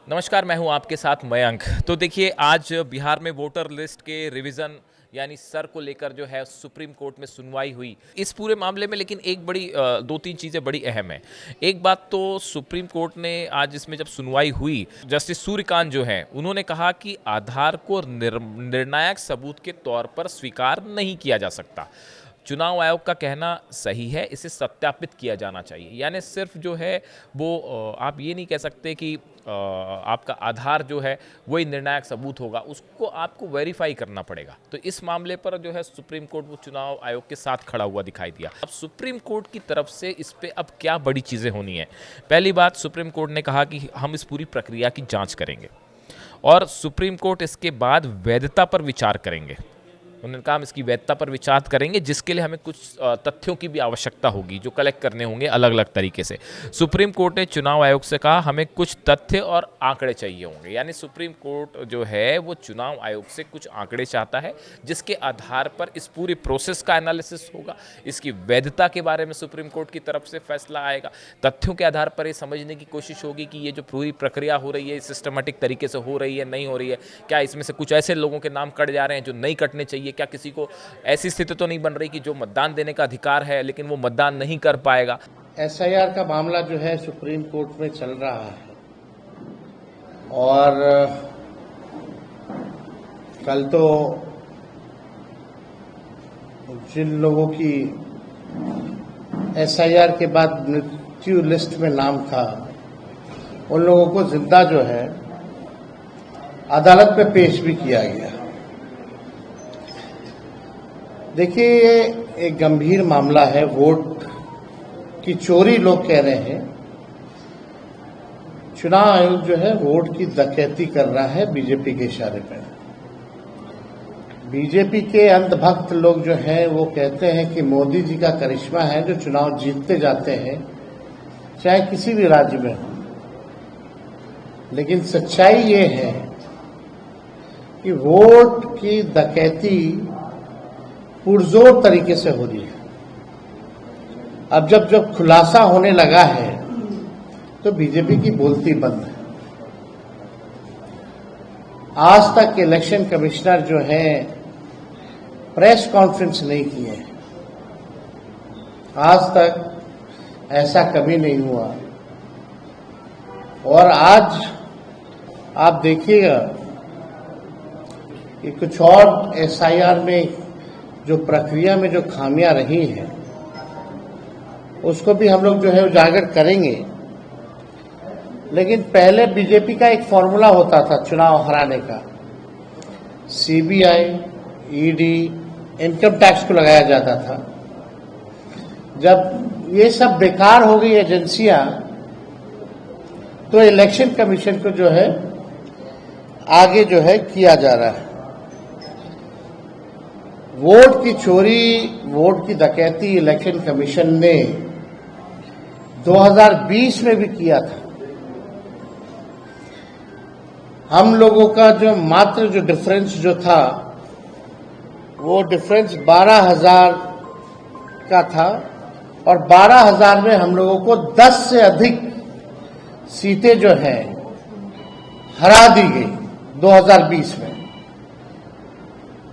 नमस्कार, मैं हूं आपके साथ मयंक। तो देखिए, आज बिहार में वोटर लिस्ट के रिवीजन यानी सर को लेकर जो है सुप्रीम कोर्ट में सुनवाई हुई इस पूरे मामले में। लेकिन एक बड़ी दो तीन चीज़ें बड़ी अहम है। एक बात तो सुप्रीम कोर्ट ने आज इसमें जब सुनवाई हुई, जस्टिस सूर्यकांत जो है उन्होंने कहा कि आधार को निर्णायक सबूत के तौर पर स्वीकार नहीं किया जा सकता। चुनाव आयोग का कहना सही है, इसे सत्यापित किया जाना चाहिए। यानी सिर्फ जो है वो आप ये नहीं कह सकते कि आपका आधार जो है वही निर्णायक सबूत होगा, उसको आपको वेरीफाई करना पड़ेगा। तो इस मामले पर जो है सुप्रीम कोर्ट वो चुनाव आयोग के साथ खड़ा हुआ दिखाई दिया। अब सुप्रीम कोर्ट की तरफ से इस पे अब क्या बड़ी चीज़ें होनी है। पहली बात, सुप्रीम कोर्ट ने कहा कि हम इस पूरी प्रक्रिया की जाँच करेंगे और सुप्रीम कोर्ट इसके बाद वैधता पर विचार करेंगे। उन्होंने कहा हम इसकी वैधता पर विचार करेंगे, जिसके लिए हमें कुछ तथ्यों की भी आवश्यकता होगी जो कलेक्ट करने होंगे अलग अलग तरीके से। सुप्रीम कोर्ट ने चुनाव आयोग से कहा हमें कुछ तथ्य और आंकड़े चाहिए होंगे। यानी सुप्रीम कोर्ट जो है वो चुनाव आयोग से कुछ आंकड़े चाहता है, जिसके आधार पर इस पूरी प्रोसेस का एनालिसिस होगा। इसकी वैधता के बारे में सुप्रीम कोर्ट की तरफ से फैसला आएगा। तथ्यों के आधार पर ये समझने की कोशिश होगी कि ये जो पूरी प्रक्रिया हो रही है सिस्टमेटिक तरीके से हो रही है, नहीं हो रही है। क्या इसमें से कुछ ऐसे लोगों के नाम कट जा रहे हैं जो नहीं कटने चाहिए? क्या किसी को ऐसी स्थिति तो नहीं बन रही कि जो मतदान देने का अधिकार है लेकिन वो मतदान नहीं कर पाएगा? एसआईआर का मामला जो है सुप्रीम कोर्ट में चल रहा है और कल तो जिन लोगों की एसआईआर के बाद मृत्यु लिस्ट में नाम था, उन लोगों को जिंदा जो है अदालत में पेश भी किया गया। देखिए, ये एक गंभीर मामला है। वोट की चोरी लोग कह रहे हैं। चुनाव आयोग जो है वोट की डकैती कर रहा है बीजेपी के इशारे पर। बीजेपी के अंधभक्त लोग जो हैं वो कहते हैं कि मोदी जी का करिश्मा है जो चुनाव जीतते जाते हैं, चाहे किसी भी राज्य में हो। लेकिन सच्चाई ये है कि वोट की डकैती पुरजोर तरीके से हो रही है। अब जब खुलासा होने लगा है तो बीजेपी की बोलती बंद है। आज तक इलेक्शन कमिश्नर जो है प्रेस कॉन्फ्रेंस नहीं किए। आज तक ऐसा कभी नहीं हुआ। और आज आप देखिएगा कि कुछ और एसआईआर में जो प्रक्रिया में जो खामियां रही हैं उसको भी हम लोग जो है उजागर करेंगे। लेकिन पहले बीजेपी का एक फॉर्मूला होता था चुनाव हराने का। सीबीआई, ईडी, इनकम टैक्स को लगाया जाता था। जब ये सब बेकार हो गई एजेंसियां, तो इलेक्शन कमीशन को जो है आगे जो है किया जा रहा है। वोट की चोरी, वोट की डकैती इलेक्शन कमीशन ने 2020 में भी किया था। हम लोगों का जो मात्र जो डिफरेंस जो था वो डिफरेंस 12,000 का था और 12,000 में हम लोगों को 10 से अधिक सीटें जो हैं हरा दी गई 2020 में।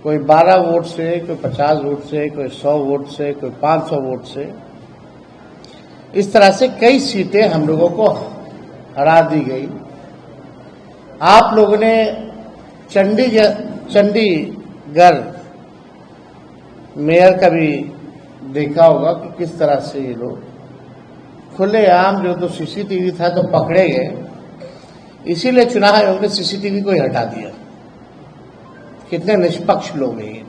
कोई 12 वोट से, कोई 50 वोट से, कोई 100 वोट से, कोई 500 वोट से। इस तरह से कई सीटें हम लोगों को हरा दी गई। आप लोगों ने चंडीगढ़ मेयर का भी देखा होगा कि किस तरह से ये लोग खुलेआम जो तो सीसीटीवी था तो पकड़े गए। इसीलिए चुनाव आयोग ने सीसीटीवी को ही हटा दिया। कितने निष्पक्ष लोग हैं ये।